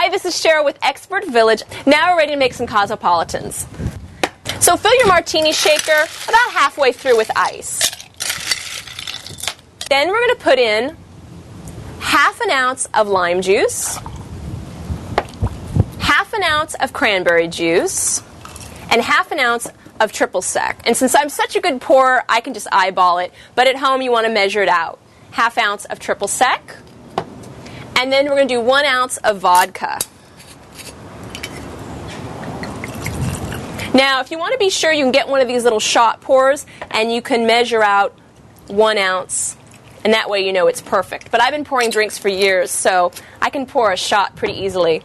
Hi, this is Cheryl with Expert Village. Now we're ready to make some cosmopolitans. So fill your martini shaker about halfway through with ice. Then we're going to put in half an ounce of lime juice, half an ounce of cranberry juice, and half an ounce of triple sec. And since I'm such a good pourer, I can just eyeball it. But at home, you want to measure it out. Half ounce of triple sec. And then we're going to do 1 ounce of vodka. Now, if you want to be sure, you can get one of these little shot pours, and you can measure out 1 ounce, and that way you know it's perfect. But I've been pouring drinks for years, so I can pour a shot pretty easily.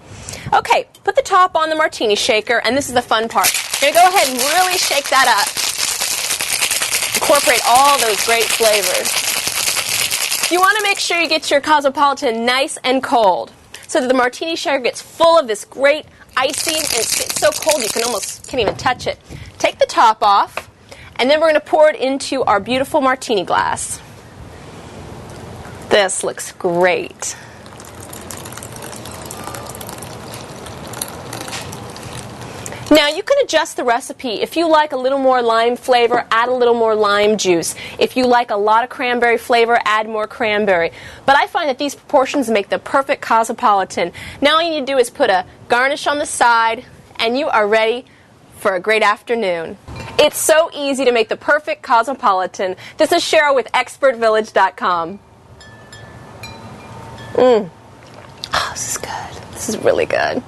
Okay, put the top on the martini shaker, and this is the fun part. You're going to go ahead and really shake that up. Incorporate all those great flavors. You want to make sure you get your cosmopolitan nice and cold so that the martini shaker gets full of this great icing, and it's so cold you can almost can't even touch it. Take the top off, and then we're going to pour it into our beautiful martini glass. This looks great. Now you can adjust the recipe. If you like a little more lime flavor, add a little more lime juice. If you like a lot of cranberry flavor, add more cranberry. But I find that these proportions make the perfect cosmopolitan. Now all you need to do is put a garnish on the side, and you are ready for a great afternoon. It's so easy to make the perfect cosmopolitan. This is Cheryl with ExpertVillage.com. Oh, this is good. This is really good.